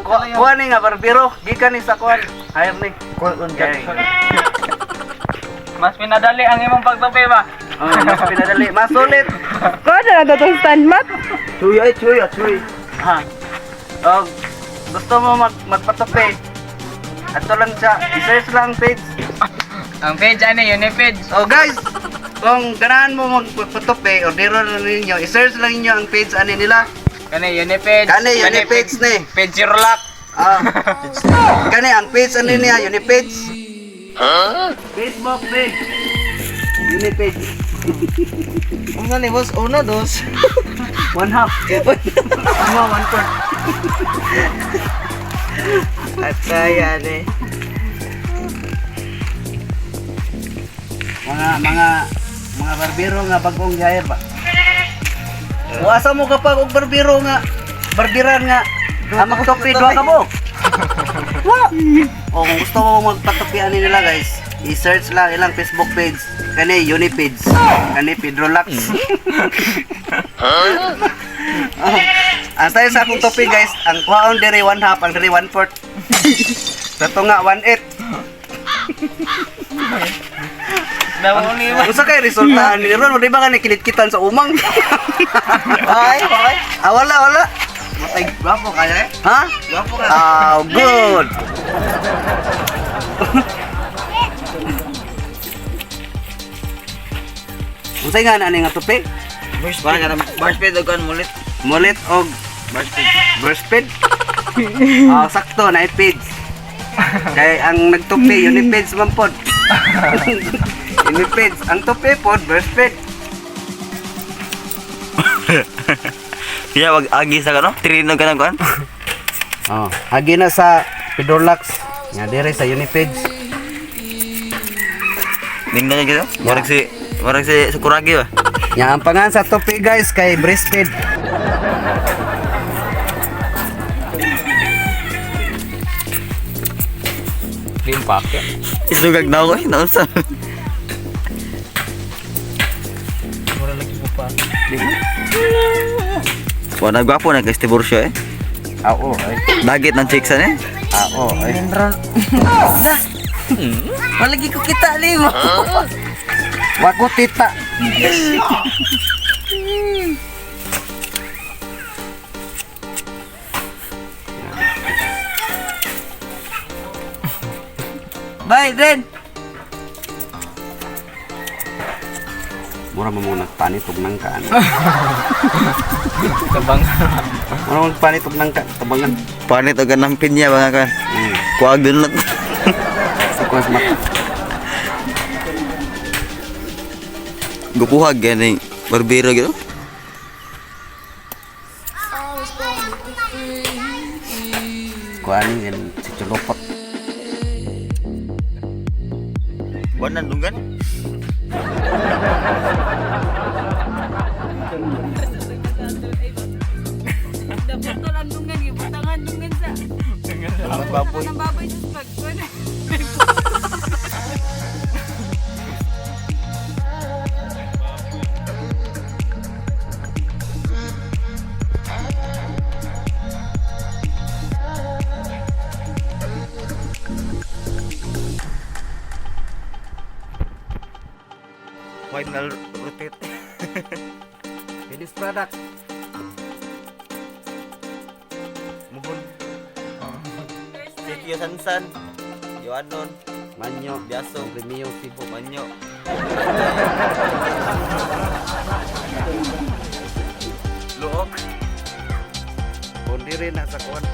Kuha ni nga barbero, gikan ni sa kuan. Hayop ni. Mas pinadali ang imong pagtupi ba? Mas pinadali, mas sulit. Kuha na lang itong stand mat. Chuy. Ha. Oh, gusto mo magpatupi? Ato lang siya, i-search lang page. Ang page ano yun, page. So guys, kung ganahan mo magpatupi o diro na ninyo, i-search lang niyo ang page ani nila. Kani yun page. Kani yun page ni. Page zero lock. Kani ang page ani niya, yun page. Facebook page. Yun page. Ano ni boss? Uno, dos. 1/2. Mga 1/4. At kaya ni. Mga barbero nga bagong gaya ba? Uasa mo kapag og barbero nga barbiran nga magtupi duha ka mo. O kung gusto mo magpatupian nila guys, i-search lang ilang Facebook page. Kani Unipage. Kani Pedro Lux. Ang tayo sa akong tupi guys, ang kuhaon diri 1/2, ang diri 1/4. Sa tunga 1/8. Usa kay resulta ni Ron, di ba nga kilit-kitan sa umang? Ay. Wala. Matay gwapo kaya eh. Ha? Gwapo ka. Good. Unsay nga ani nga tupi? Barsped og kan mulit. Mulit og burst speed. Sakto na page. Kay ang nagtupi Unipage man pod. Unipage, ang tupi pod burst speed. Kaya wag agi sa kano? Trino ka na kuan? Agi na sa Pedro Lux. Nga dire sa Unipage. Tingnan niyo gitu. Warag si Sakuragi ba? Yang ang pangan sa tupi guys kay breastfeed. Limpak ya. Isugag na ako nausa. Mura lagi po pa. Wala gwapo na guys tibursyo eh. Oo, ay. Dagit ng chicks eh. Oo, ay. Malagi ko kita limo. Wako tita. Bye, Dren. Mura mo muna panitog ng kaan. Kabang. Mura mo panitog ng tabangan. Panit og ganang pinya ba kan? Kuag dunot. Sa kuwas mat. Gupuhag gani barbero gitu. Kuanin yan si Chulopot. Wanan dunggan. Dapat to landungan yung butangan dungan sa. Ang baboy. Ang baboy sa pagkuhan. Final rotate. Finished product. Muhon. Sikyo sansan. Yoanon. Manyo. Biaso. Premium Cebu. Manyo. Luok. Kundi rin na sa kuwan.